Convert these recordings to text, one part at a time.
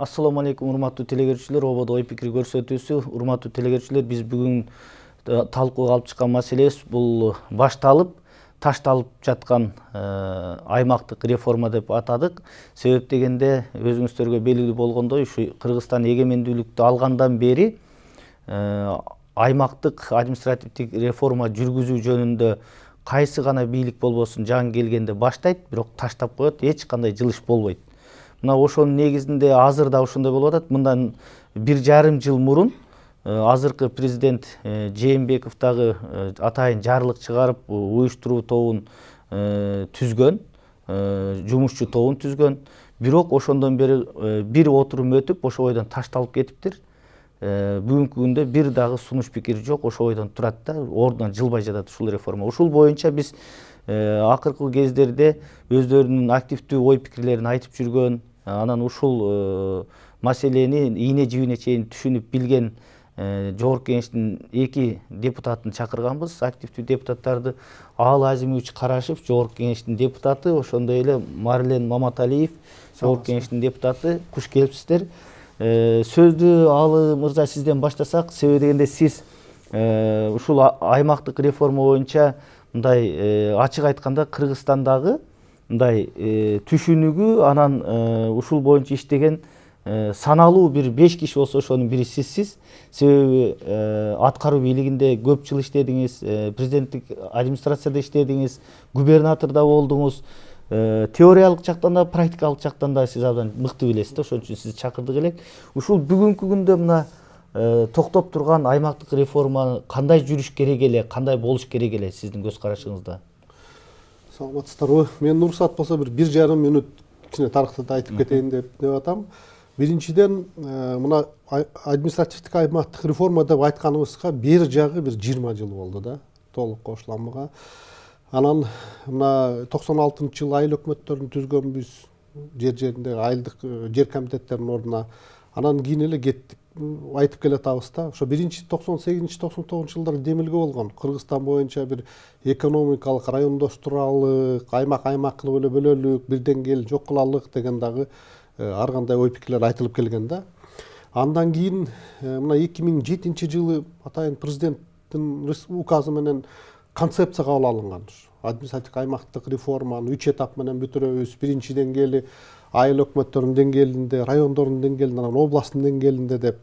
Ассаламу алейкум, урматтуу телегөрүүчүлөр, ободо ой пикир көрсөтүүсү. Урматтуу телегөрүүчүлөр, биз бүгүн талкууга алып чыккан маселебиз бул башталып, ташталып жаткан аймактык реформа деп атадык. Себеп дегенде өзүңүздөргө белгилүү болгондой, ушу Кыргызстан эгемендүүлүктү алгандан бери аймактык административдик реформа жүргүзүү жөнүндө кайсы гана бийлик болбосун жаңы келгенде баштайт, бирок таштап коет, эч кандай жылыш болбойт. Мына ошонун негизинде азыр да ошондой болуп атат. Мындан 1,5 жыл мурун азыркы президент Жээнбеков дагы атайын жарлык чыгарып, уюштуруу тобун түзгөн, жумушчу тобун түзгөн. Бирок ошондон бери бир отурум өтүп, ошо ойдон ташталып кетиптир. Бүгүнкү күндө бир дагы сунуш пикир жок, ошо ойдон турат да, ордунан жылбай жатат ушул реформа. Ушул боюнча биз акыркы кездерде өздөрүнүн активдүү ой пикирлерин айтып жүргөн, анан ушул маселени ийне жибине чейин түшүнүп билген жогорку кеңештин 2 депутатын чакырганбыз, активдүү депутаттарды. Аал Азимович Карашев, жогорку кеңештин депутаты, ошондой эле Марлен Маматалиев, жогорку кеңештин депутаты. Куш келипсиздер. Сөздү Аалы мырза сизден баштасак, себеби дегенде сиз ушул аймактык реформа боюнча мындай ачык айтканда Кыргызстандагы мындай түшүнүгү, анан ушул боюнча иштеген саналуу бир 5 киши болсо ошонун бири сизсиз. Себеби аткаруу бийлигинде көп жыл иштедиңиз, президенттик администрацияда иштедиңиз, губернаторда болдуңуз. Теориялык жактан да, практикалык жактан да сиз абдан мыкты билесиз да, ошон үчүн сизди чакырдык элек. Ушул бүгүнкү күндө мына токтоп турган аймактык реформа кандай жүрүш керек эле, кандай болуш керек эле сиздин көз карашыңызда? Саламатсыздарбы? Мен уруксат болсо бир 1,5 мүнөт кичине тарыхты да айтып кетейин деп атам. Биринчиден, мына административдик аймактык реформа деп айтканыбызга бери жагы бир 20 жыл болду да, толук кошуламага. Анан мына 96-жылы айыл өкмөттөрүн түзгөнбүз, жеринде айылдык жер комитеттеринин ордуна. Анан кийин эле кеттик, айтып келатабыз да. Ошо биринчи 98-99 жылдары демилге болгон. Кыргызстан боюнча бир экономикалык, райондоштуралык, аймак кылып бөлөлүк, бир деңгээл жок кылалык деген дагы ар кандай ой пикирлер айтылып келген да. Андан кийин мына 2007-жылы атайын президенттин указы менен концепция кабыл алынган. Административдик аймактык реформаны 3 этап менен бүтүрөбүз. Биринчи деңгээли айыл өкмөттөрүнүн деңгээлинде, райондордун деңгээлинде, анан областтын деңгээлинде деп.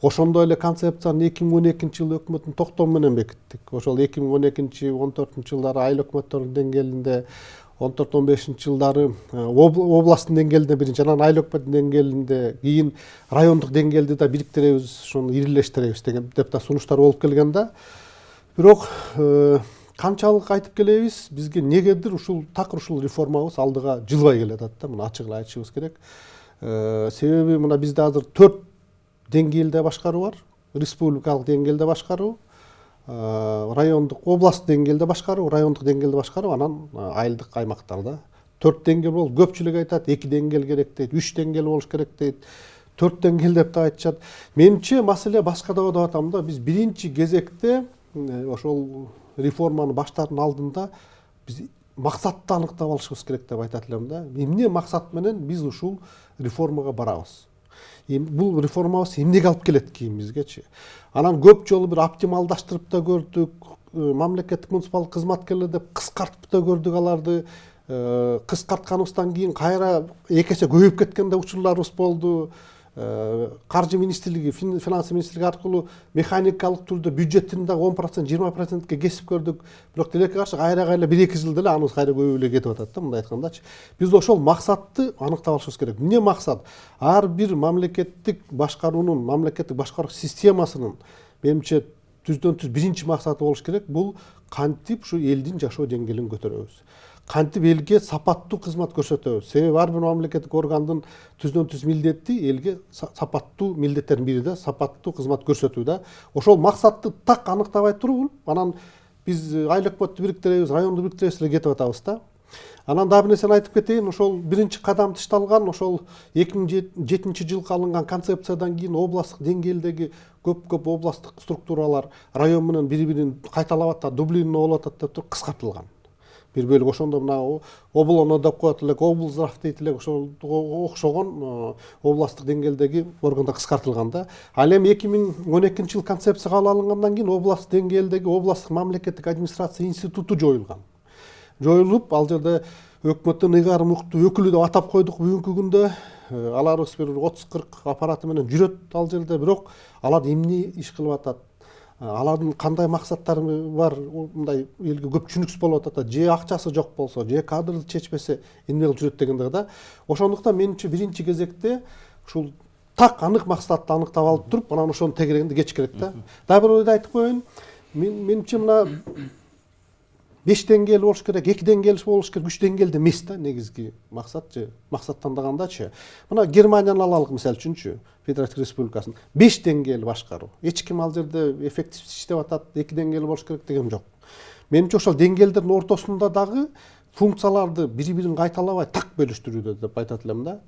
Ошондой эле концепцияны 2012-жылы өкмөттүн токтому менен бекиттик. Ошол 2012-14 жылдары айыл өкмөттөрүнүн деңгээлинде, 14-15 жылдары областтын деңгээлинде биринчи, анан айыл өкмөттүн деңгээлинде, кийин райондук деңгээлди да бириктиребиз, ошону ирилештиребиз деген деп да сунуштар болуп келген да. Бирок канчалык айтып келебиз, бизге негедир ушул реформабыз алдыга жылбай келатат да, муну ачык эле айтышыбыз керек. Себеби мына бизде азыр 4 деңгээлде башкаруу бар. Республикалык деңгээлде башкаруу, райондук, областтык деңгээлде башкаруу, райондук деңгээлде башкаруу, анан айылдык аймактарда 4 деңгээл болуп, көпчүлүк айтат 2 деңгээл керек дейт, 3 деңгээл болуш керек дейт, 4 деңгээл деп да айтышат. Менимче маселе башкада деп атам да. Биз биринчи кезекте ошол реформаны баштаардын алдында биз максатты аныктап алышыбыз керек деп айтат элем да. Эмне максат менен биз ушул реформага барабыз? Бул реформабыз эмнеге алып келет кийин бизгечи? Анан көп жолу бир оптималдаштырып да көрдүк, мамлекеттик муниципалдык кызматкерлер деп кыскартып да көрдүк аларды. Кыскартканыбыздан кийин кайра 2 эсе көбөйүп кеткен да учурларыбыз болду. Каржы министрлиги, финансы министрлиги аркылуу механикалык түрдө бюджеттин дагы 10%, 20%ке кесип көрдүк. Бирок тилекке каршы кайра 1-2 жылда эле аныбыз кайра көбөйүп эле кетип атат да, мындай айткандачы. Биз ошол максатты аныктап алышыбыз керек. Эмне максат? Ар бир мамлекеттик башкаруунун, мамлекеттик башкаруу системасынын менимче түздөн-түз биринчи максаты болуш керек. Бул кантип ушу элдин жашоо деңгээлин көтөрөбүз. Кантип элге сапаттуу кызмат көрсөтөбүз. Себеби ар бир мамлекеттик органдын түздөн-түз милдети элге сапаттуу милдеттердин бири да, сапаттуу кызмат көрсөтүү да. Ошол максатты так аныктабай туруп, анан биз айыл өкмөттү бириктиребиз, районду бириктиребиз эле кетип атабыз да. Анан дагы бир нерсени айтып кетейин. Ошол биринчи кадам ташталган, ошол 2007-жылы алынган концепциядан кийин областтык деңгээлдеги көп областтык структуралар район менен бири-бирин кайталап атат, дублино болуп атат деп туруп кыскартылган. бир бөлүк ошондо мына облоно деп коет элек, облздрав дейт элек, ошого окшогон областтык деңгээлдеги органдар кыскартылган да. Ал эми 2012 жыл концепция кабыл алынгандан кийин област деңгээлдеги областтык мамлекеттик администрация институту жоюлган. Жоюлуп, ал жерде өкмөттүн ыйгарым укуктуу өкүлү деп атап койдук бүгүнкү күндө. Аларыбыз бир 30-40 аппараты менен жүрөт ал жерде, бирок алар эмне иш кылып атат, алардын кандай максаттары бар, мындай элге көп түшүнүксүз болуп атат, же акчасы жок болсо, же кадрды чечпесе эмне кылып жүрөт дегендей да. Ошондуктан менимче биринчи кезекте ушул так анык максатты аныктап алып туруп, анан ошонун тегерегинде кетиш керек да. Дагы бир ойду айтып коеюн. Менимче мына 5 деңгээлі болуш керек, 2 деңгээлі болуш керек, 3 деңгээлде эмес да негизги максат же максат тандагандачы. Мына Германияны алалык мисалы үчүнчү, Федератив Республикасын 5 деңгээлі башкаруу. Эч ким ал жерде эффектив иштеп атат, 2 деңгээлі болуш керек деген жок. Менимче ошол деңгээлдердин ортосунда дагы функцияларды бири-бирин кайталабай так бөлүштүрүүдө деп айтат элем да.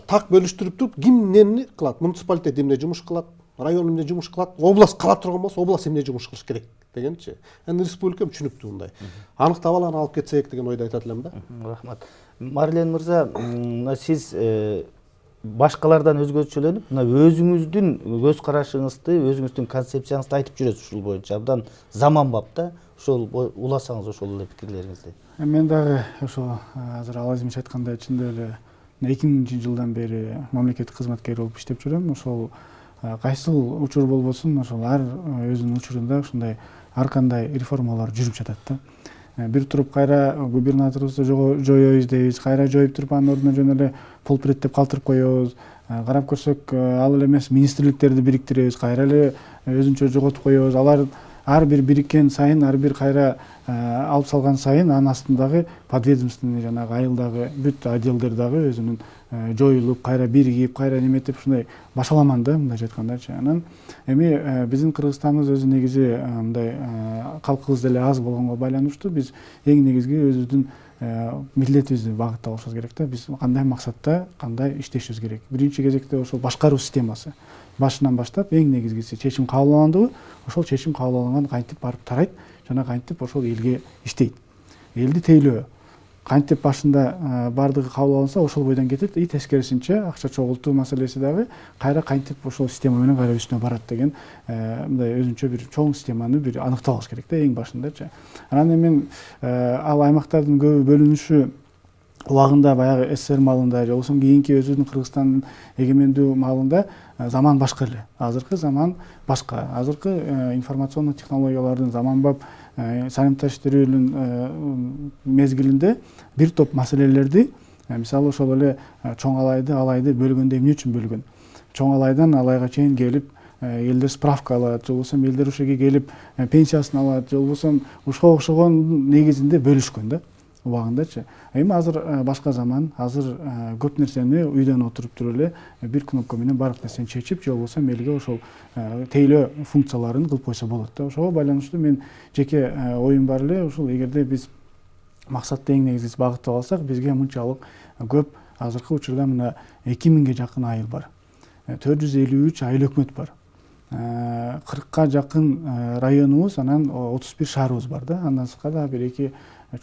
Так бөлүштүрүп туруп, ким эмнени кылат? Муниципалитет эмне жумуш кылат? Район эмне жумуш кылат? Область кала турган болсо, область эмне жумуш кылыш керек дегенчи. Эми республика түшүнүктүү мындай. Аныктап алып алып кетсек деген ойду айтат элем да. Рахмат. Марлен мырза, сиз башкалардан өзгөчөлөнүп, мына өзүңүздүн көз карашыңызды, өзүңүздүн концепцияңызды айтып жүрөсүз ушул боюнча. Абдан заманбап да. Ошол уласаңыз ошол эле пикирлериңизди. Мен дагы ошо азыр Алазимович айткандай чындап эле 2000-жылдан бери мамлекеттик кызматкер болуп иштеп жүрөм. Ошол кайсыл учур болбосун, ошол ар өзүнүн учурунда ушундай ар кандай реформалар жүрүп жатат да. Бир туруп кайра губернаторубузду жоёбуз дейбиз, кайра жоюп туруп анын ордуна жөн эле полпредтеп калтырып коебуз. Карап көрсөк, ал эле эмес министрликтерди бириктиребиз, кайра эле өзүнчө жоготуп коебуз. Алар ар бир бириккен сайын, ар бир кайра алып салган сайын анын астындагы подведомственный жанагы айылдагы бүт отделдер дагы өзүнүн жоюлуп, кайра биригип, кайра неметип ушундай башаламан да, мындайча айткандачы. Анан эми биздин Кыргызстаныбыз өзү негизи мындай калкыбыз деле аз болгонго байланыштуу биз эң негизги өзүбүздүн милдетибизди багыттап алышыбыз керек да. Биз кандай максатта, кандай иштешибиз керек. Биринчи кезекте ошол башкаруу системасы башынан баштап эң негизгиси чечим кабыл алгандыгы, ошол чечим кабыл алынган кантип барып тарайт жана кантип ошол элге иштейт. Элди тейлөө кантип башында бардыгы кабыл алынса ошол бойдон кетет. И тескерисинче акча чогултуу маселеси дагы кайра кантип ошол система менен кайра үстүнө барат деген мындай өзүнчө бир чоң системаны бир аныктап алыш керек да эң башындачы. Анан эми ал аймактардын көбү бөлүнүшү убагында баягы СССР маалында же болбосо кийинки өзүбүздүн Кыргызстандын эгемендүү маалында заман башка эле. Азыркы заман башка. Азыркы информационный технологиялардын заманбап санитариялык мезгилинде бир топ маселелерди, мисалы ошол эле чоң алайды бөлгөндө эмне үчүн бөлгөн? Чоң алайдан алайга чейин келип элдер справка алат, же болбосо элдер ушеге келип пенсиясын алат, же болбосо ушуга окшогон негизинде бөлүшкөн да убагындачы. Эми азыр башка заман, азыр көп нерсени үйдөн отуруп туруп эле бир кнопка менен баардык нерсени чечип, же болбосо элге ошол тейлөө функцияларын кылып койсо болот да. Ошого байланыштуу мен жеке оюм бар эле, ушул эгерде биз максатты эң негизгиси багыттап алсак, бизге мынчалык көп азыркы учурда мына 2000ге жакын айыл бар. 453 айыл өкмөт бар. 40ка жакын районубуз, анан 31 шаарыбыз бар да. Андан сырткары да бир эки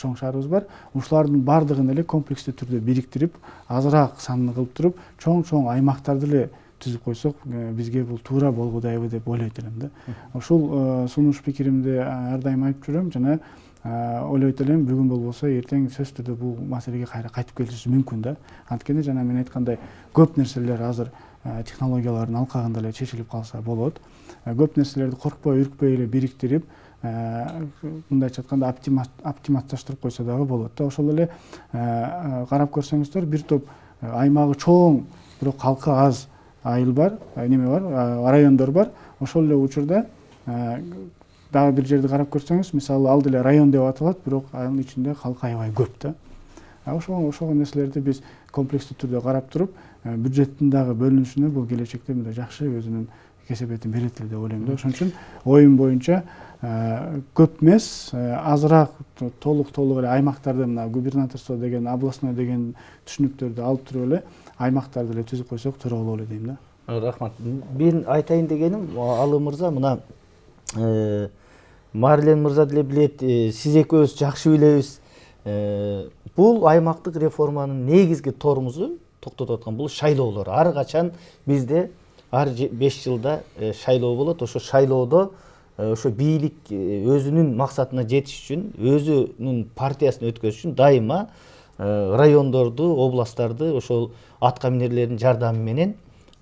чоң шаарыбыз бар. Ушулардын баардыгын эле комплекстүү түрдө бириктирип, азыраак санын кылып туруп, чоң ойларды эле түзүп койсок, бизге бул туура болгудайбы деп ойлойт элем да. Ушул сунуш пикиримди ар дайым айтып жүрөм жана ойлойт элем, бүгүн болбосо эртең сөзсүз түрдө бул маселеге кайра кайтып келиши мүмкүн да. Анткени жана мен айткандай көп нерселер азыр технологиялардын алкагында эле чечилип калса болот. Көп нерселерди коркпой, үркпөй эле бириктирип, мындайча айтканда оптиматташтырып койсо дагы болот да. Ошол эле карап көрсөңүздөр, бир топ аймагы чоң, бирок калкы аз айыл бар, неме бар, райондор бар. Ошол эле учурда дагы бир жерди карап көрсөңүз, мисалы ал деле район деп аталат, бирок анын ичинде калкы аябай көп да. Ошол нерселерди биз комплекстүү түрдө карап туруп, бюджеттин дагы бөлүнүшүнө бул келечекте мындай жакшы өзүнүн кесепетин берет эле деп ойлойм да. Ошон үчүн оюм боюнча көп эмес, азыраак толук эле аймактарды, мына губернаторство деген, областной деген түшүнүктөрдү алып туруп эле аймактарды эле түзүп койсок туура болот эле дейм да. Рахмат. Мен айтайын дегеним, Алы мырза, мына Марлен мырза деле билет, сиз экөөбүз жакшы билебиз. Бул аймактык реформанын негизги тормозу токтотуп аткан бул шайлоолор. Ар качан бизде ар 5 жылда шайлоо болот. Ошо шайлоодо ошо бийлик өзүнүн максатына жетиш үчүн, өзүнүн партиясын өткөрүш үчүн дайыма райондорду, областтарды ошол атка минерлердин жардамы менен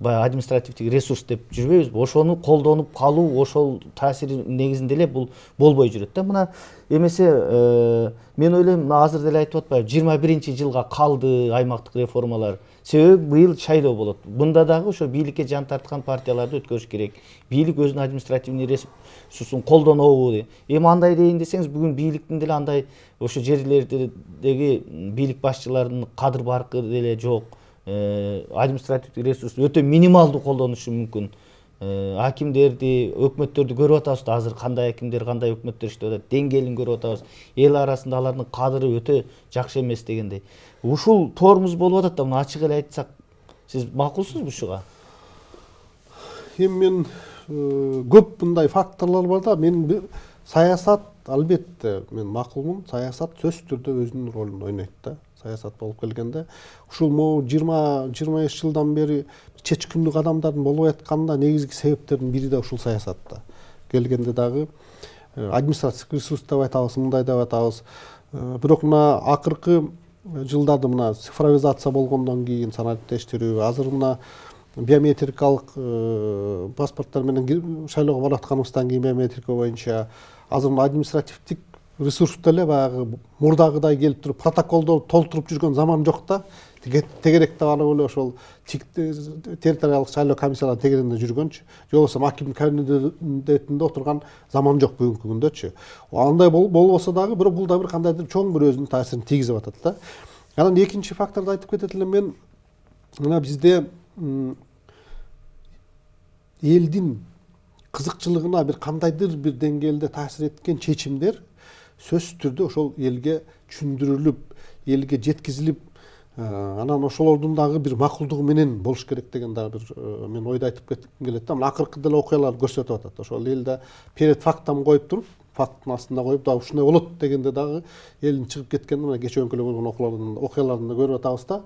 баягы административдик ресурс деп жүрбөйбүзбү? Ошону колдонуп калуу, ошол таасири негизинде эле бул болбой жүрөт да. Мына эмесе мен ойлойм, мына азыр деле айтып атпайбы, 21-жылга калды аймактык реформалар. Себеби быйыл шайлоо болот. Бунда дагы ошо бийликке жан тарткан партияларды өткөрүш керек. Бийлик өзүнүн административный ресурсун колдонобу? Эми андай дейин десеңиз, бүгүн бийликтин деле андай ошо жерлердеги бийлик башчыларынын кадыр баркы деле жок. Административдик ресурс өтө минималдуу колдонушу мүмкүн. Акимдерди, өкмөттөрдү көрүп атабыз да, азыр кандай акимдер, кандай өкмөттөр иштеп атат, деңгээлин көрүп атабыз. Эл арасында алардын кадыры өтө жакшы эмес дегендей. Ушул тормоз болуп атат да, муну ачык эле айтсак, сиз макулсузбу ушуга? Эми мен көп мындай факторлор бар да, мен саясат албетте мен макулмун. Саясат сөзсүз түрдө өзүнүн ролун ойнойт да. Саясат болуп келгенде ушул могу 20-25 жылдан бери чечкиндүү кадамдардын болуп атканында негизги себептердин бири да ушул саясатта. Келгенде дагы административдик ресурс деп айтабыз, мындай деп атабыз. Бирок мына акыркы жылдарда мына цифровизация болгондон кийин санариптештирүү, азыр мына биометрикалык паспорттор менен шайлоого барып атканыбыздан кийин биометрика боюнча азыр мына административдик ресурс деле баягы мурдагыдай келип туруп протоколдорду толтуруп жүргөн заман жок да. Тегеректе алып эле ошол территориалдык шайлоо комиссиялары тегерегинде жүргөнчү, же болбосо акимдин кабинетинде отурган заман жок бүгүнкү күндөчү. Андай болбосо дагы, бирок бул да бир кандайдыр чоң бир өзүнүн таасирин тийгизип атат да. Анан экинчи факторду айтып кетет элем мен. Мына бизде элдин кызыкчылыгына бир кандайдыр бир деңгээлде таасир эткен чечимдер сөзсүз түрдө ошол элге түшүндүрүлүп, элге жеткизилип, анан ошолордун дагы бир макулдугу менен болуш керек деген дагы бир мен ойду айтып кетким келет да. Мына акыркы деле окуялар көрсөтүп атат. Ошол элде перед фактам коюп туруп, факттын астына коюп, дагы ушундай болот дегенде дагы элдин чыгып кеткенин мына кечээ эле болгон окуялардан көрүп атабыз да.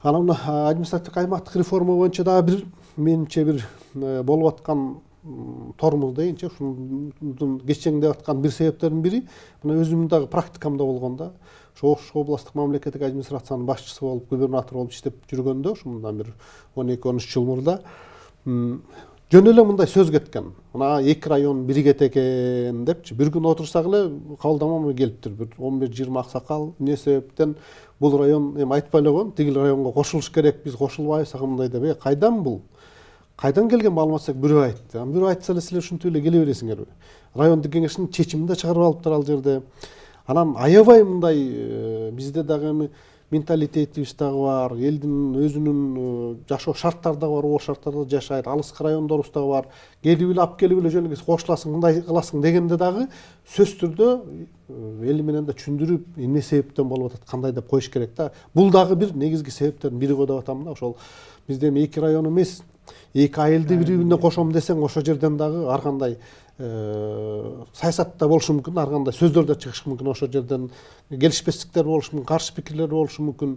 Анан мына административдик аймактык реформа боюнча дагы бир менимче бир болуп аткан тормоз дейинчи, ушундун кечеңдеп аткан бир себептердин бири мына өзүмдүн дагы практикамда болгон да. Ошо Ош областтык мамлекеттик администрациянын башчысы болуп, губернатор болуп иштеп жүргөндө, ушундан бир 12-13 жыл мурда жөн эле мындай сөз кеткен. Мына 2 район биригет экен депчи. Бир күн отурсак эле кабылдамама келиптир. Бир 15-20 аксакал эмне себептен бул район эми айтпай эле коеюн, тигил районго кошулуш керек, биз кошулбайбыз, мындай деп. Кайдан бул? Кайдан келген маалымат десек бирөө айтты. Бирөө айтса эле силер ушинтип эле келе бересиңерби? Райондук кеңештин чечимин да чыгарып алыптыр ал жерде. Анан аябай мындай бизде дагы эми менталитетибиз дагы бар, элдин өзүнүн жашоо шарттары дагы бар, ошол шарттарда жашайт, алыскы райондорубуз дагы бар. Келип эле, алып келип эле жөн эле кошуласың, мындай кыласың дегенде дагы сөзсүз түрдө эл менен да түшүндүрүп, эмне себептен болуп атат, кандай деп коюш керек да. Бул дагы бир негизги себептердин бири го деп атам да. Ошол бизде эми 2 район эмес, 2 айылды бири-бирине кошом десең, ошол жерден дагы ар кандай саясатта болушу мүмкүн, ар кандай сөздөр да чыгышы мүмкүн, ошол жерден келишпестиктер болушу мүмкүн, каршы пикирлер болушу мүмкүн.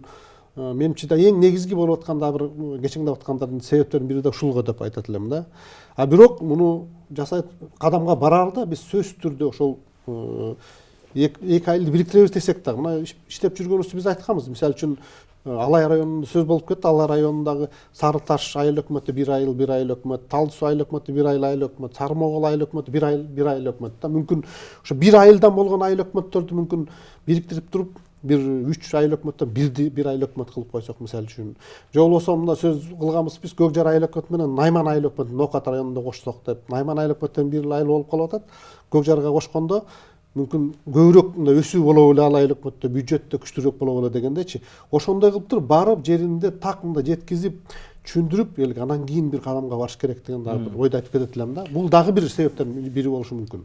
Менимче да эң негизги болуп аткан да бир кечеңдеп аткандардын себептеринин бири да ушул го деп айтат элем да. Бирок муну жасайт кадамга бараарда биз сөзсүз түрдө ошол 2 айылды бириктиребиз десек дагы, мына иштеп жүргөнүбүздү биз айтканбыз. Мисалы үчүн Алай районунда сөз болуп кетти. Алай районундагы Сары Таш айыл өкмөтү 1 айыл өкмөт, Талды Суу айыл өкмөтү 1 айыл өкмөт, Сары Могол айыл өкмөтү 1 айыл өкмөт да. Мүмкүн ошо 1 айылдан болгон айыл өкмөттөрдү мүмкүн бириктирип туруп, бир 3 айыл өкмөттөн 1 айыл өкмөт кылып койсок мисалы үчүн. Же болбосо мында сөз кылганбыз биз Көкжар айыл өкмөтү менен Найман айыл өкмөтүн Нокат районунда кошсок деп. Найман айыл өкмөттөн 1 айыл болуп калып атат. Көкжарга кошкондо мүмкүн көбүрөөк мындай өсүү болобу эле ал айыл өкмөттө, бюджет да күчтүүрөөк болобу эле дегендечи. Ошондой кылып туруп барып жеринде так мындай жеткизип, түшүндүрүп элге анан кийин бир кадамга барыш керек деген дагы бир ойду айтып кетет элем да. Бул дагы бир себептердин бири болушу мүмкүн.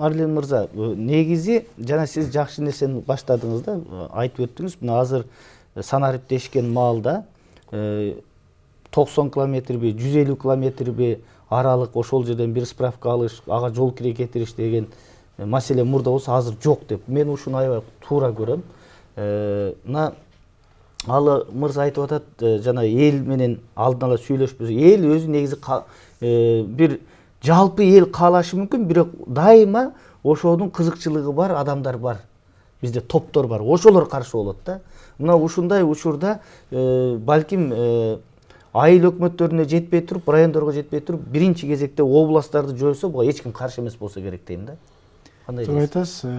Арлен мырза, негизи жана сиз жакшы нерсени баштадыңыз да, айтып өттүңүз. Мына азыр санариптешкен маалда 90 километрби, 150 километрби аралык ошол жерден бир справка алыш, ага жол кире кетириш деген маселе мурда болсо азыр жок деп мен ушуну аябай туура көрөм. Мына Алы мырза айтып атат, жана эл менен алдын ала сүйлөшпөс. Эл өзү негизи бир жалпы эл каалашы мүмкүн, бирок дайыма ошонун кызыкчылыгы бар адамдар бар. Бизде топтор бар. Ошолор каршы болот да. Мына ушундай учурда балким айыл өкмөттөрүнө жетпей туруп, райондорго жетпей туруп, биринчи кезекте областтарды жойсо буга эч ким каршы эмес болсо керек дейм да. Кандай Туура дейсиз? айтасыз.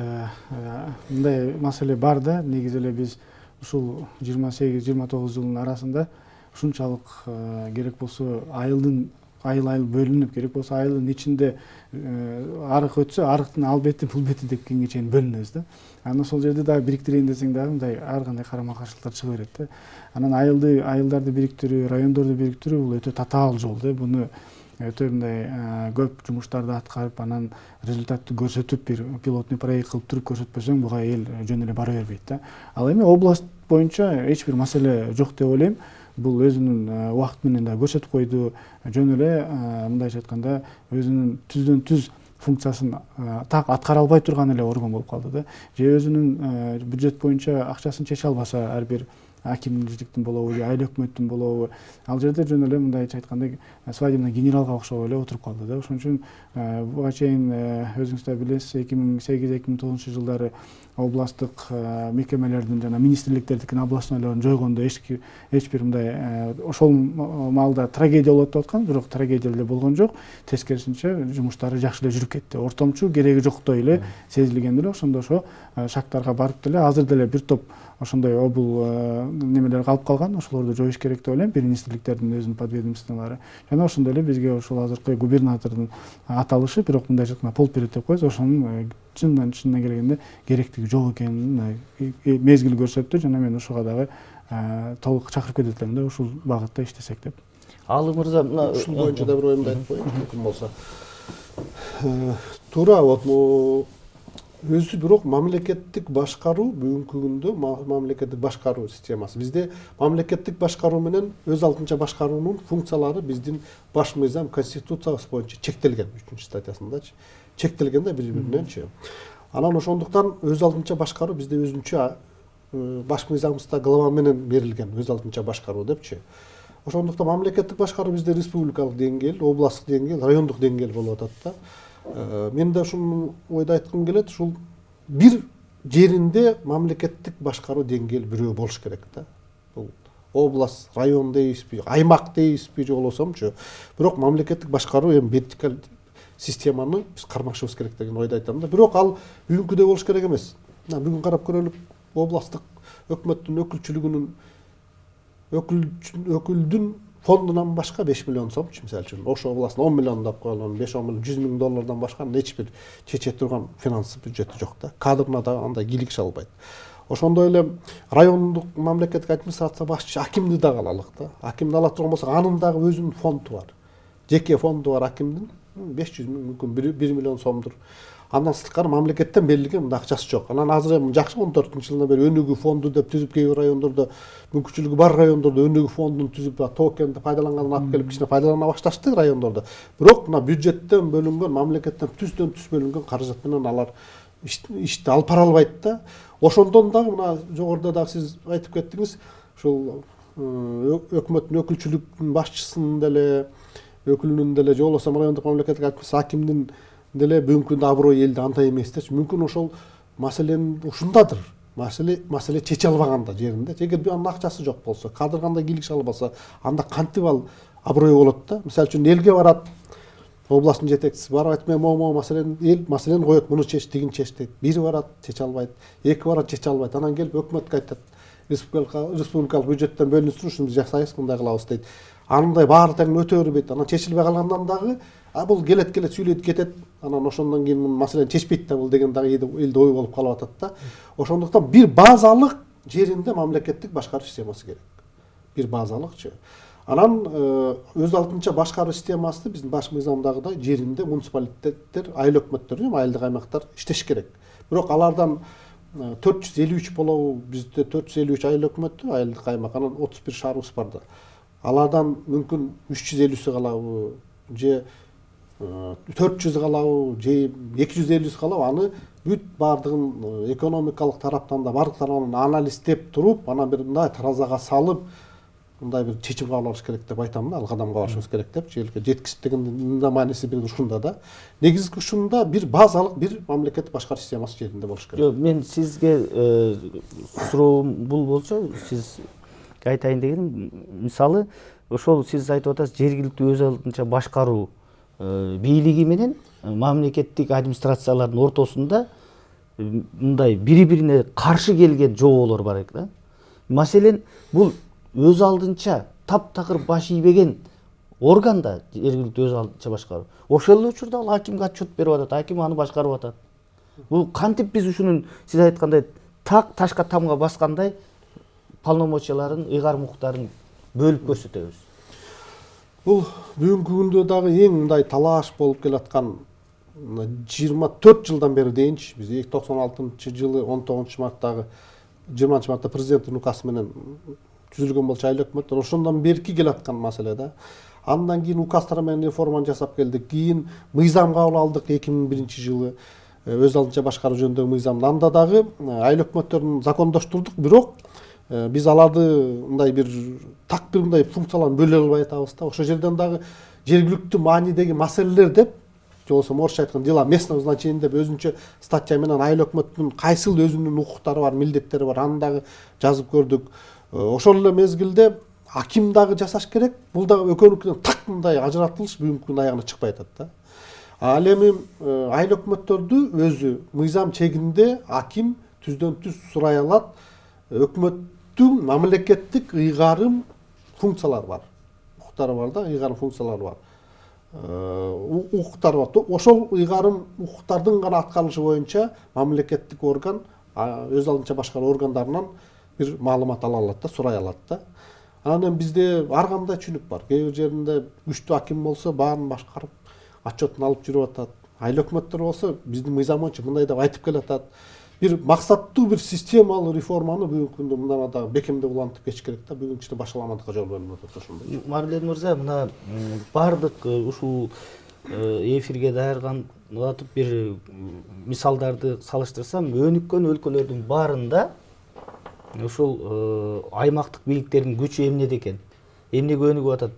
Мындай маселе бар да. Негизи эле биз ушул 28-29 жылдын арасында ушунчалык керек болсо айыл бөлүнүп, керек болсо айылдын ичинде арык өтсө, арыктын ал бети бул бети деп кеңге чейин бөлүнөбүз да. Анан ошол жерде дагы бириктирейин десең дагы мындай ар кандай карама каршылыктар чыга берет да. Анан айылдарды бириктирүү, райондорду бириктирүү бул өтө татаал жол да. Буну өтө мындай көп жумуштарды аткарып, анан результатты көрсөтүп, бир пилотный проект кылып туруп көрсөтпөсөң, буга эл жөн эле бара бербейт да. Ал эми область боюнча эч бир маселе жок деп ойлойм. Бул өзүнүн убакыт менен да көрсөтүп койду. Жөн эле мындайча айтканда өзүнүн түздөн түз функциясын так аткара албай турган эле орган болуп калды да. Же өзүнүн бюджет боюнча акчасын чече албаса, ар бир акимдиктин болобу, айыл өкмөттүн болобу, ал жерде жөн эле мындайча айтканда свадебный генералга окшоп эле отуруп калды да. Ошон үчүн буга чейин өзүңүз да билесиз, 2008-2009 жылдары областтык мекемелердин жана министрликтердикин областнойлорун жойгондо эч бир мындай ошол маалда трагедия болот деп аткан, бирок трагедия эле болгон жок. Тескерисинче жумуштары жакшы эле жүрүп кетти. Ортомчу кереги жоктой эле сезилген эле. Ошондо ошо шарттарга барып деле азыр деле бир топ ошондой обул немелер калып калган. Ошолорду жоюш керек деп ойлойм, министрликтердин өзүнүн подведомстволору. Жана ошондой эле бизге ошол азыркы губернатордун аталышы, бирок мындайча айтканда полперед деп коебуз, ошонун чынынан келгенде керектиги жок экенин мезгил көрсөттү. Жана мен ушуга дагы толук чакырып кетет элем да, ушул багытта иштесек деп. Алы мырза, мына ушул боюнча да бир оюмду айтып коеюн, мүмкүн болсо. Туура, вот өзү бирок мамлекеттик башкаруу бүгүнкү күндө мамлекеттик башкаруу системасы. Бизде мамлекеттик башкаруу менен өз алдынча башкаруунун функциялары биздин баш мыйзам конституциябыз боюнча чектелген, 3-статьясындачы. Чектелген да бири-бириненчи. Анан ошондуктан өз алдынча башкаруу бизде өзүнчө баш мыйзамыбызда глава менен берилген, өз алдынча башкаруу депчи. Ошондуктан мамлекеттик башкаруу бизде республикалык деңгээл, областтык деңгээл, райондук деңгээл болуп атат да. Мен да ушуну ойду айткым келет, ушул бир жеринде мамлекеттик башкаруу деңгээл бирөө болуш керек да. Бул область, район дейбизби, аймак дейбизби же болбосомчу, бирок мамлекеттик башкаруу эми вертикаль системаны биз кармашыбыз керек деген ойду айтам да. Бирок ал бүгүнкүдөй болуш керек эмес. Бүгүн карап көрөлүк, областтык өкмөттүн өкүлчүлүгүнүн өкүлдүн фондунан башка 5 миллион сомчу, мисалы үчүн Ош областына 10 миллион деп коюлган, 5-10 миллион, 100 миң доллардан башка эч бир чече турган финанс бюджети жок да. Кадрына да андай кийлигише албайт. Ошондой эле райондук мамлекеттик администрация башчысы акимди дагы алалык да. Акимди ала турган болсок, анын дагы өзүнүн фонду бар. Жеке фонду бар акимдин, 500 миң, мүмкүн 1 миллион сомдур. Андан сырткары мамлекеттен берилген мындай акчасы жок. Анан азыр эми жакшы 14-жылдан бери өнүгүү фонду деп түзүп, кээ бир райондордо мүмкүнчүлүгү бар райондордо өнүгүү фондун түзүп, токенди пайдаланганын алып келип кичине пайдалана башташты райондордо. Бирок мына бюджеттен бөлүнгөн, мамлекеттен түздөн түз бөлүнгөн каражат менен алар ишти алып бара албайт да. Ошондон дагы мына жогоруда дагы сиз айтып кеттиңиз, ушул өкмөттүн өкүлчүлүктүн башчысынын деле, өкүлүнүн деле, же болбосо райондук мамлекеттик администрация акимдин деле бүгүнкү күндө аброй элде андай эместечи. Мүмкүн ошол маселенин ушундадыр. Маселе чече албаганда жеринде. Эгер бир анын акчасы жок болсо, кадырганда кийлигише албаса, анда кантип ал аброй болот да. Мисалы үчүн элге барат, областтын жетекчиси барып айтып, мен могу маселени коет, муну чеч, тигин чеч дейт. Бири барат, чече албайт. Эки барат, чече албайт. Анан келип өкмөткө айтат, республикалык бюджеттен бөлүнүп ушуну биз жасайбыз, мындай кылабыз дейт. Анындай баары тең өтө бербейт. Анан чечилбей калгандан дагы бул келет сүйлөйт кетет. Анан ошондон кийин маселени чечпейт да бул деген дагы элде ой болуп калып атат да. Ошондуктан бир базалык жеринде мамлекеттик башкаруу системасы керек. Бир базалыкчы. Анан өз алдынча башкаруу системасы биздин баш мыйзамдагыдай жеринде муниципалитеттер, айыл өкмөттөр, айылдык аймактар иштеш керек. Бирок алардан 453 болобу, бизде 453 айыл өкмөттү, айылдык аймак, анан 31 шаарыбыз бар да. Алардан мүмкүн 350сі калабы, же 400 калабы же 250 калабы аны бүт баардыгын экономикалык тараптан да баардык тарабынан анализдеп туруп анан бир мындай таразага салып мындай бир чечим кабыл алыш керек деп айтам да, ал кадамга барышыбыз керек деп желге жеткизип дегендин да мааниси бир ушунда да. Негизги ушунда бир базалык бир мамлекеттик башкаруу системасы жеринде болуш керек. Жок, мен сизге суроом бул болчу, сиз айтайын дегеним, мисалы ошол сиз айтып атасыз, жергиликтүү өз алдынча башкаруу бийлиги менен мамлекеттик администрациялардын ортосунда мындай бири-бирине каршы келген жооболор бар экен да. Маселен, бул өз алдынча таптакыр баш ийбеген орган да жергиликтүү өз алдынча башкаруу. Ошол эле учурда ал акимге отчет берип атат, аким аны башкарып атат. Бул кантип биз ушунун сиз айткандай ташка тамга баскандай полномочияларын, ыйгарым укуктарын бөлүп көрсөтөбүз. Бул бүгүнкү күндө дагы эң мындай талаш болуп келаткан 24 жылдан бери дейинчи, биз 96-жылы 19 марттагы 20 мартта президенттин указы менен түзүлгөн болчу айыл өкмөттөр, ошондон берки келаткан маселе да. Андан кийин указдар менен реформаны жасап келдик. Кийин мыйзам кабыл алдык 2001-жылы өз алдынча башкаруу жөнүндөгү мыйзам. Анда дагы айыл өкмөттөрүн закондоштурдук, бирок биз аларды мындай бир так бир мындай функцияларын бөлө албай атабыз да. Ошол жерден дагы жергиликтүү маанидеги маселелер деп, же болбосо орусча айтканда дела местного значения деп өзүнчө статья менен айыл өкмөттүнүн кайсыл өзүнүн укуктары бар, милдеттери бар, аны дагы жазып көрдүк. Ошол эле мезгилде аким дагы жасаш керек. Бул дагы экөөнүкүнөн так мындай ажыратылыш бүгүнкү күндүн аягына чыкпай атат да. Ал эми айыл өкмөттөрдү өзү мыйзам чегинде аким түздөн түз сурай алат. Өкмөттүн мамлекеттик ыйгарым функциялары бар. Укуктары бар да, ыйгарым функциялары бар. Укуктар бар. Ошол ыйгарым укуктардын гана аткарылышы боюнча мамлекеттик орган өз алдынча башкаруу органдарынан бир маалымат ала алат да, сурай алат да. Анан бизде ар кандай түшүнүк бар. Кээ бир жеринде күчтүү аким болсо баарын башкарып, отчетун алып жүрүп атат. Айыл өкмөттөр болсо биздин мыйзам боюнча мындай деп айтып келатат. Бир максаттуу бир системалуу реформаны бүгүнкү күндө мындан дагы бекемдеп улантып кетиш керек да. Бүгүнкү ичинде башаламандыкка жол берилип атат ошондой. Марлен мырза, мына бардык ушул эфирге даярданып бир мисалдарды салыштырсам, өнүккөн өлкөлөрдүн баарында ушул аймактык бийликтердин күчү эмнеде экен? Эмнеге өнүгүп атат?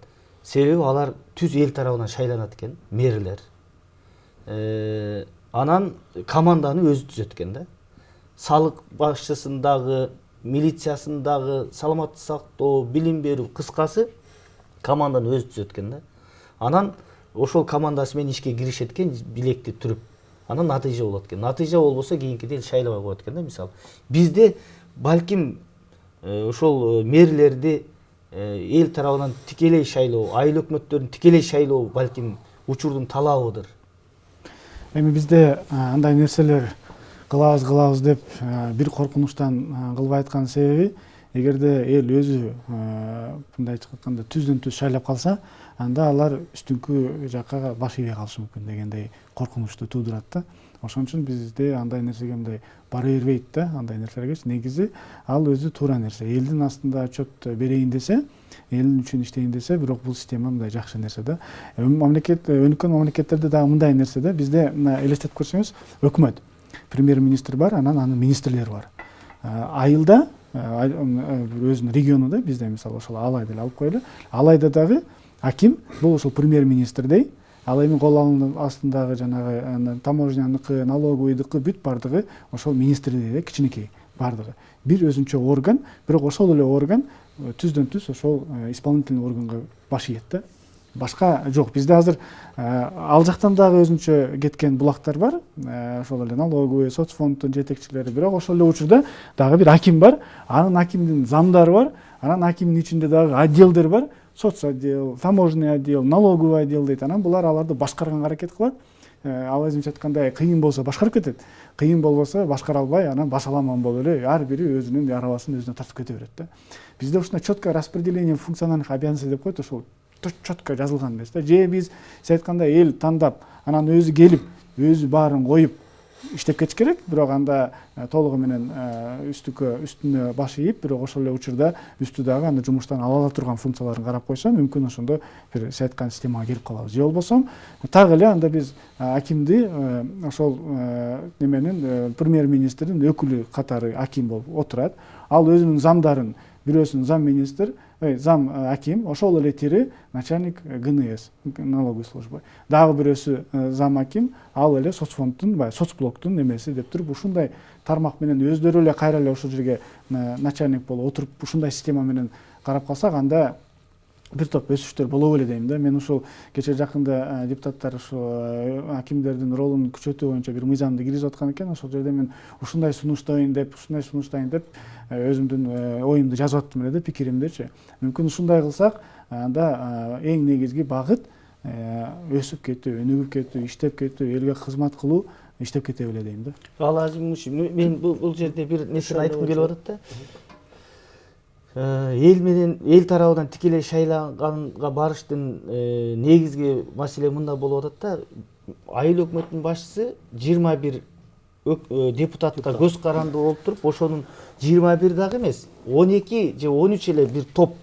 Себеби алар түз эл тарабынан шайланат экен, мэрлер. Анан команданы өзү түзөт экен да. Салык башчысындагы, милициясындагы, саламаттык сактоо, билим берүү, кыскасы команданы өзү түзөт экен да. Анан ошол командасы менен ишке киришет экен, билекти түрүп. Анан натыйжа болот экен. Натыйжа болбосо кийинкиде шайлабай коет экен да, мисалы. Бизде балким ошол мэрлерди эл тарабынан тикелей шайлоо, айыл өкмөттөрүн тикелей шайлоо балким учурдун талабыдыр. Эми бизде андай нерселер кылабыз деп бир коркунучтан кылбай аткан себеби, эгерде эл өзү мындай айтканда түздөн түз шайлап калса, анда алар үстүңкү жакка баш ийбей калышы мүмкүн дегендей коркунучту туудурат да. Ошон үчүн бизде андай нерсеге мындай бара бербейт да, андай нерселерге. Негизи ал өзү туура нерсе. Элдин астында отчет берейин десе, элин үчүн иштейин десе, бирок бул система мындай жакшы нерсе да. Мамлекет өнүккөн мамлекеттерде дагы мындай нерсе да. Бизде элестетип көрсөңүз, өкмөт, премьер-министр бар, анан анын министрлери бар. Айылда өзүнүн регионунда, бизде мисалы ошол Алайды эле алып коелу. Алайда дагы аким бул ошол премьер-министрдей. Ал эми кол астындагы жанагы таможняныкы, налоговыйдыкы бүт бардыгы ошол министрлерде кичинекей бардыгы. Бир өзүнчө орган, бирок ошол эле орган түздөн түз ошол исполнительный органга баш ийет да. Башка жок. Бизде азыр ал жактан дагы өзүнчө кеткен булактар бар. Ошол эле налоговый, соцфонддун жетекчилери, бирок ошол эле учурда дагы бир аким бар. Анын акимдин замдары бар. Анан акимдин ичинде дагы отделдер бар. Соцотдел, таможенный отдел, налоговый отдел дейт. Анан булар аларды башкарганга аракет кылат. Ал өзүнчө айткандай кыйын болсо башкарып кетет. Кыйын болбосо башкара албай, анан башаламан болуп эле ар бири өзүнүн арабасын өзүнө тартып кете берет да. Бизде ушундай четкое распределение функциональных обязанностей деп коет, ошол четко жазылган эмес да. Же биз сиз айткандай эл тандап, анан өзү келип, өзү баарын коюп, иштеп кетиш керек, бирок анда толугу менен үстүнө баш ийип, бирок ошол эле учурда үстү дагы анда жумуштан ала ала турган функцияларын карап койсо, мүмкүн ошондо бир сиз айткан системага келип калабыз. Же болбосо так эле анда биз акимди ошол неменин премьер-министрдин өкүлү катары аким болуп отурат. Ал өзүнүн замдарын, бирөөсүн зам министр, зам аким, ошол эле тири начальник ГНС, налоговой службы. Дагы бирөөсү зам аким, ал эле соцфонддун, соцблоктун немеси деп туруп, ушундай тармак менен өздөрү эле кайра эле ошол жерге начальник болуп отуруп, ушундай система менен карап калсак, анда бир топ өсүштөр боло эле дейм да. Мен ушул кече жакында депутаттар ушу акимдердин ролун күчөтүү боюнча бир мыйзамды киргизип аткан экен. Ошол жерде мен ушундай сунуштайын деп өзүмдүн оюмду жазып аттым эле да, пикиримдичи. Мүмкүн ушундай кылсак, анда эң негизги багыт өсүп кетүү, өнүгүп кетүү, иштеп кетүү, элге кызмат кылуу, иштеп кете эле дейм да. Ал Азимович, мен бул жерде бир нерсени айткым келип атат да. Эл менен эл тарабынан тикелей шайланганга барыштын негизги маселе мында болуп атат да. Айыл өкмөтүнүн башчысы 21 депутатка көз каранды болуп туруп, ошонун 21 дагы эмес, 12 же 13 эле бир топ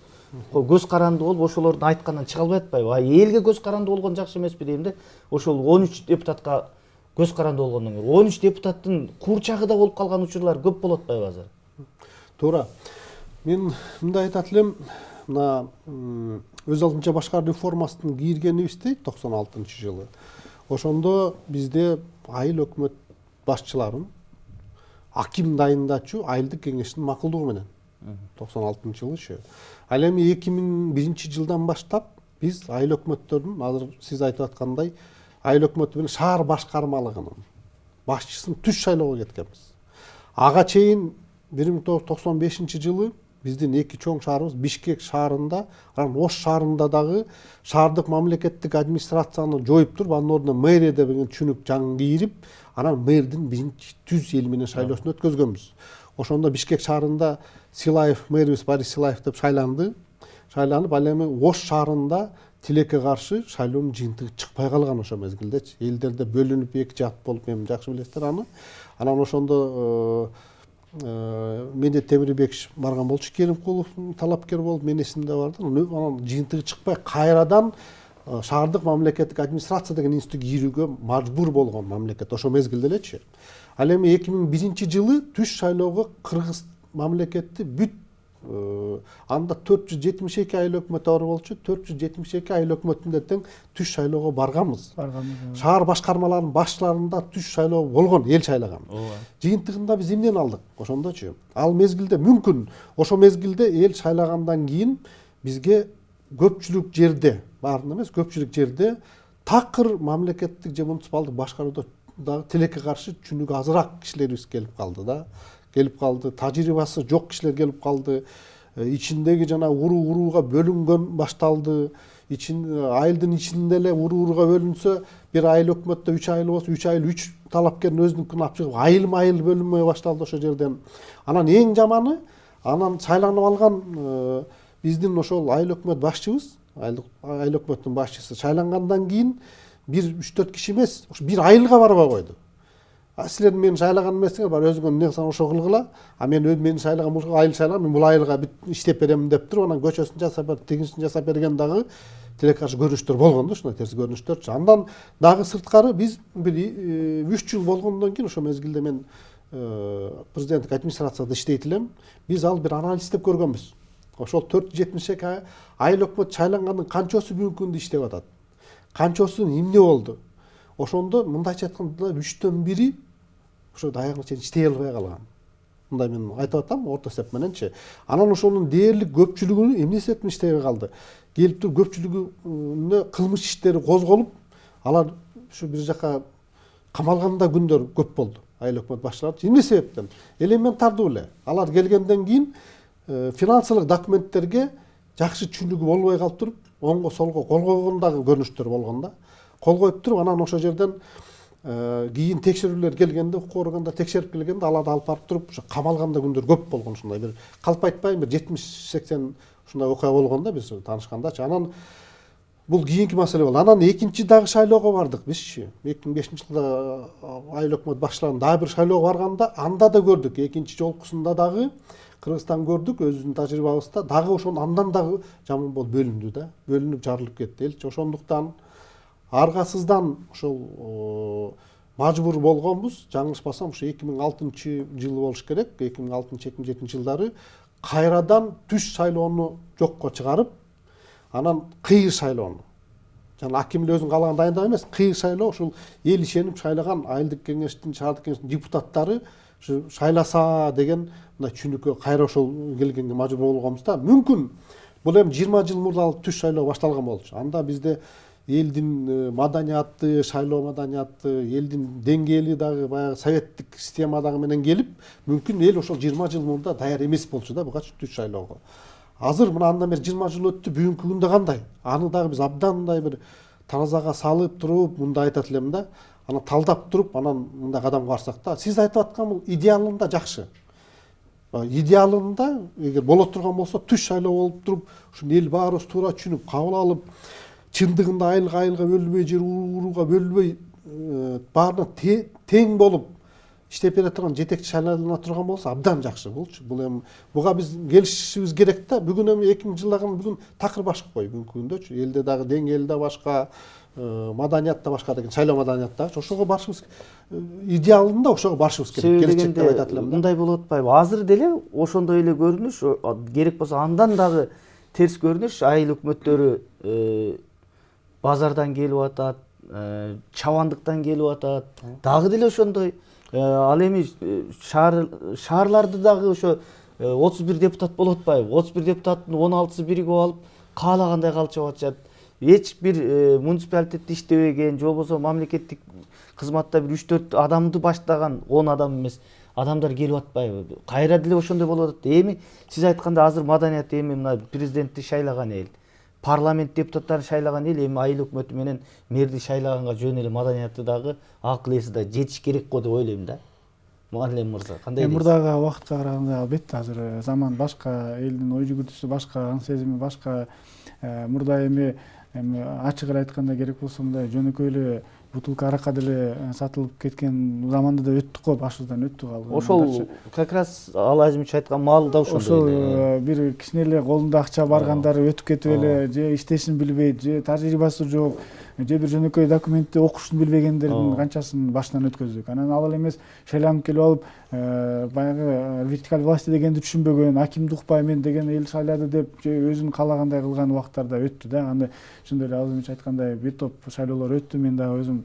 көз каранды болуп, ошолордун айтканынан чыга албай атпайбы? Элге көз каранды болгон жакшы эмеспи дейм да. Ошол 13 депутатка көз каранды болгондон кийин 13 депутаттын куурчагы да болуп калган учурлар көп болуп атпайбы азыр? Туура. Мен мындай айтат элем, мына өз алдынча башкаруу реформасынын кийиргенибизди 96-жылы. Ошондо бизде айыл өкмөт башчыларын аким дайындачу айылдык кеңештин макулдугу менен 96-жылы. Ал эми 2001-жылдан баштап биз айыл өкмөттөрүнүн, азыр сиз айтып аткандай, айыл өкмөтү менен шаар башкармалыгынын башчысын түз шайлоого кеткенбиз. Ага чейин 1995-жылы биздин эки чоң шаарыбыз Бишкек шаарында, анан Ош шаарында дагы шаардык мамлекеттик администрацияны жоюп туруп, анын ордуна мэрия деген түшүнүк жаңы кийирип, анан мэрдин биринчи түз эл менен шайлоосун өткөзгөнбүз. Ошондо Бишкек шаарында Силаев, мэрибиз Борис Силаев деп шайланып, ал эми Ош шаарында тилекке каршы шайлоонун жыйынтыгы чыкпай калган ошол мезгилдечи. Элдерде бөлүнүп эки жак болуп, эми жакшы билесиздер аны. Анан ошондо Медет Темирбекович барган болчу, Керимкулов талапкер болуп, мен эсимде бар да. Анан жыйынтыгы чыкпай кайрадан шаардык мамлекеттик администрация деген институтка кирүүгө мажбур болгон мамлекет ошол мезгилде элечи. Ал эми 2001-жылы түз шайлоого Кыргыз мамлекети бүт анда 472 айыл өкмөт бар болчу, 472 айыл өкмөтүндө тең түз шайлоого барганбыз. Шаар башкармаларынын башчыларында түз шайлоо болгон, эл шайлаган. Жыйынтыгында биз эмнени алдык? Ошондочу. Ал мезгилде мүмкүн ошол мезгилде эл шайлагандан кийин бизге көпчүлүк жерде, баарын эмес, көпчүлүк жерде такыр мамлекеттик же муниципалдык башкарууда дагы тилекке каршы түшүнүгү азыраак кишилерибиз келип калды да. Келип калды, тажрыйбасы жок кишилер келип калды. Ичиндеги жана урууга бөлүнгөн башталды. Айылдын ичинде эле урууга бөлүнсө, бир айыл өкмөттө 3 айыл болсо, 3 айыл 3 талапкердин өзүнүкүн алып чыгып, айыл бөлүнмөй башталды ошол жерден. Анан эң жаманы, анан шайланып алган биздин ошол айыл өкмөт башчыбыз, айыл өкмөттүн башчысы шайлангандан кийин бир 3-4 киши эмес, бир айылга барбай койду. Силер мени шайлаган эмесиңер, бар өзүңөр эмне кылсаң ошо кылгыла. Мен мени шайлаган бул айыл шайлаган, мен бул айылга иштеп берем деп туруп, анан көчөсүн жасап берип, тигинчисин жасап берген дагы тилекке каршы көрүнүштөр болгон да, ушундай терс көрүнүштөрчү. Андан дагы сырткары биз бир 3 жыл болгондон кийин ошол мезгилде мен президенттик администрацияда иштейт элем. Биз ал бир анализ деп көргөнбүз. Ошол 472 айыл өкмөт шайлангандын канчасы бүгүнкү күндө иштеп атат? Канчасы эмне болду? Ошондо мындайча айтканда 3/4 ошо аягына чейин иштей албай калган. Мындай мен айтып атам, орто эсеп мененчи. Анан ошонун дээрлик көпчүлүгү эмне себептен иштебей калды? Келип туруп көпчүлүгүнө кылмыш иштери козголуп, алар ушу бир жака камалганда күндөр көп болду. Айыл өкмөт башчылары эмне себептен? Элементардуу эле. Алар келгенден кийин финансылык документтерге жакшы түшүнүгү болбой калып туруп, оңго солго кол койгондагы көрүнүштөр болгон да. Кол коюп туруп, анан ошол жерден кийин текшерүүлөр келгенде, укук органда текшерип келгенде, аларды алып барып туруп, ошо камалганда күндөр көп болгон, ушундай бир калп айтпайм, бир 70-80 ушундай окуя болгон да биз таанышкандачы. Анан бул кийинки маселе болду. Анан экинчи дагы шайлоого бардык бизчи. 2005 жылда айыл өкмөт башчыларынын дагы бир шайлоого барганда анда да көрдүк. Экинчи жолкусунда дагы Кыргызстан көрдүк, өзүбүздүн тажрыйбабызда дагы ошон андан дагы жаман болуп бөлүндү да. Бөлүнүп жарылып кетти элчи. Ошондуктан аргасыздан ошол мажбур болгонбуз. Жаңылышпасам ушу 2006 жылы болуш керек. 2006-2007 жылдары кайрадан түш шайлоону жокко чыгарып, анан кыйыр шайлоону. Жана аким эле өзүнүн каалаган дайындап эмес, кыйыр шайлоо ушул эл ишенип шайлаган айылдык кеңештин, шаардык кеңештин депутаттары ушу шайласа деген мындай түшүнүккө кайра ошол келгенге мажбур болгонбуз да. Мүмкүн бул эми 20 жыл мурда түш шайлоо башталган болчу. Анда бизде элдин маданияты, шайлоо маданияты, элдин деңгээли дагы баягы советтик системадагы менен келип, мүмкүн эл ошол 20 жыл мурда даяр эмес болчу да буга түш шайлоого. Азыр мына андан бери 20 жыл өттү, бүгүнкү күндө кандай? Аны дагы биз абдан мындай бир таразага салып туруп, мындай айтат элем да. Аны талдап туруп, анан мындай кадамга барсак да. Сиз айтып аткан бул идеалында жакшы. Идеалында эгер боло турган болсо түш шайлоо болуп туруп, ушун эл баарыбыз туура түшүнүп, кабыл алып, чындыгында айылга бөлүнбөй, жер урууга бөлүнбөй, баарына тең болуп иштеп бере турган жетекчи шайлана турган болсо абдан жакшы болчу. Бул эми буга биз келишишибиз керек да. Бүгүн эми 2000 жылдагы бүгүн такыр башка кой бүгүнкү күндөчү. Элде дагы деңгээл да башка, маданият да башка деген, шайлоо маданият да. Ошого барышыбыз идеалында ошого барышыбыз керек. Келечек деп айтат элем да. Мындай болуп атпайбы? Азыр деле ошондой эле көрүнүш, керек болсо андан дагы терс көрүнүш. Айыл өкмөттөрү базардан келип атат, чабандыктан келип атат. Дагы деле ошондой. Ал эми шаарларды дагы ошо 31 депутат болуп атпайбы? 31 депутаттын 16сы биригип алып, каалагандай калчып атышат. Эч бир муниципалитетте иштебеген, же болбосо мамлекеттик кызматта бир 3-4 адамды баштаган 10 адам эмес адамдар келип атпайбы? Кайра деле ошондой болуп атат. Эми сиз айтканда азыр маданият эми мына президентти шайлаган эл, парламент депутаттарын шайлаган эл, эми айыл өкмөтү менен мэрди шайлаганга жөн эле маданияты дагы, акыл эси да жетиш керек го деп ойлойм да. Муаллим мырза, кандай дейсиз? Мурдагы убакытка караганда албетте азыр заман башка, элдин ой жүгүртүүсү башка, аң сезими башка. Мурда эми ачык эле айтканда керек болсо мындай жөнөкөй эле бутылка аракка деле сатылып кеткен заманды да өттүк го, башыбыздан өттүк ал. Ошол как раз Алазимович айткан маал да ошондой эле. Бир кичине эле колунда акча баргандар өтүп кетип эле, же иштешин билбейт, же тажрыйбасы жок, же бир жөнөкөй документти окушун билбегендердин канчасын башынан өткөздүк. Анан ал эле эмес шайланып келип алып, баягы вертикаль власти дегенди түшүнбөгөн, акимди укпай мен деген эл шайлады деп же өзүн каалагандай кылган убактарда өттү да. Анда ошондой эле Алазимович айткандай бир топ шайлоолор өттү. Мен дагы өзүм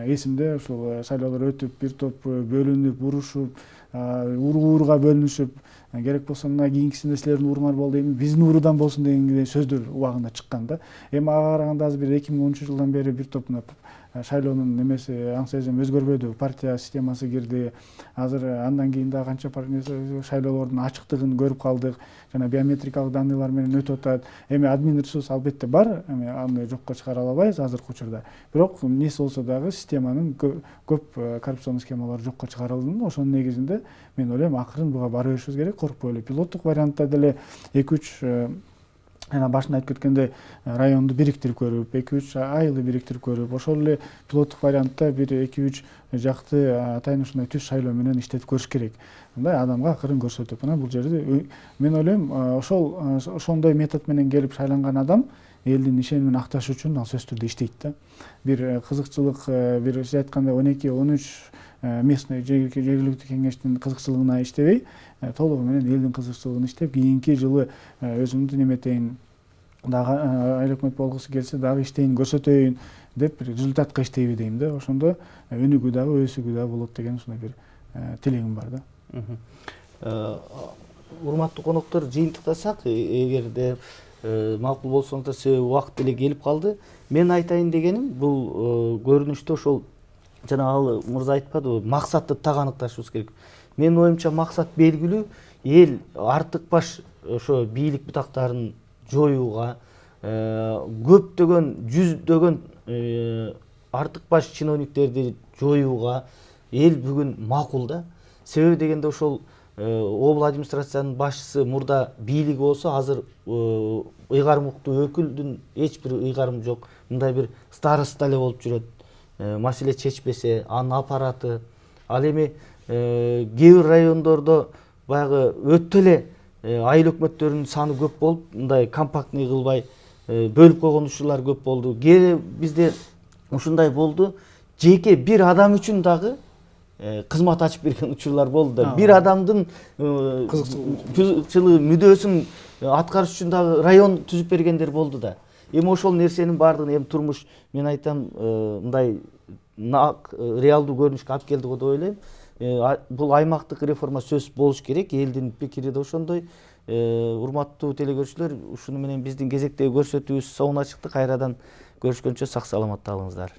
эсимде ушул шайлоолор өтүп, бир топ бөлүнүп, урушуп, урууга бөлүнүшүп, керек болсо мына кийинкисинде силердин урууңар болду, эми биздин уруудан болсун деген сөздөр убагында чыккан да. Эми ага караганда азыр бир 2013 жылдан бери бир топ шайлоонун немеси аң сезим өзгөрбөдү, партия системасы кирди. Азыр андан кийин дагы канча шайлоолордун ачыктыгын көрүп калдык. Жана биометрикалык данныйлар менен өтүп атат. Эми админ ресурс албетте бар, эми аны жокко чыгара албайбыз азыркы учурда. Бирок эмнеси болсо дагы системанын көп коррупционный схемалары жокко чыгарылды. Ошонун негизинде мен ойлойм акырын буга бара беришибиз керек. Коркпой эле пилоттук вариантта деле 2-3 ана башында айтып кеткендей районду бириктирип көрүп, 2-3 айылды бириктирип көрүп, ошол эле пилоттук вариантта бир 2-3 жакты атайын ушундай түз шайлоо менен иштетип көрүш керек. Мындай адамга акырын көрсөтүп, мына бул жерде мен ойлойм ошондой метод менен келип шайланган адам элдин ишенимин акташ үчүн ал сөзсүз түрдө иштейт да. Бир кызыкчылык, бир сиз айткандай 12-13 местный жергиликтүү кеңештин кызыкчылыгына иштебей, толугу менен элдин кызыкчылыгын иштеп, кийинки жылы өзүмдү неметейин, дагы айыл өкмөт болгусу келсе дагы иштейин, көрсөтөйүн деп бир результатка иштейби дейм да. Ошондо өнүгүү дагы өсүгүү дагы болот деген ушундай бир тилегим бар да. Урматтуу коноктор, жыйынтыктасак, эгерде макул болсоңуздар, себеби убакыт деле келип калды. Мен айтайын дегеним, бул көрүнүштө ошол жана ал мырза айтпадыбы, максатты так аныкташыбыз керек. Менин оюмча максат белгилүү, эл артык баш ошо бийлик бутактарын жоюуга, көптөгөн, жүздөгөн артык баш чиновниктерди жоюуга эл бүгүн макул да. Себеби дегенде ошол обл администрациянын башчысы мурда бийлиги болсо азыр ыйгарымдуу өкүлдүн эч бир ыйгарымы жок. Мындай бир староста эле болуп жүрөт. Маселе чечпесе, анын аппараты. Ал эми кээ бир райондордо баягы өтө эле айыл өкмөттөрүнүн саны көп болуп, мындай компактный кылбай бөлүп койгон учурлар көп болду. Бизде ушундай болду. Жеке бир адам үчүн дагы кызмат ачып берген учурлар болду да. Бир адамдын кызыкчылыгы, мүдөөсүн аткарыш үчүн дагы район түзүп бергендер болду да. Эми ошол нерсенин баардыгын эми турмуш, мен айтам, мындай реалдуу көрүнүшкө алып келди го деп ойлойм. Бул аймактык реформа сөзсүз болуш керек. Элдин пикири да ошондой. Урматтуу телекөрүүчүлөр, ушуну менен биздин кезектеги көрсөтүүбүз соңуна чыкты. Кайрадан көрүшкөнчө сак саламатта калыңыздар.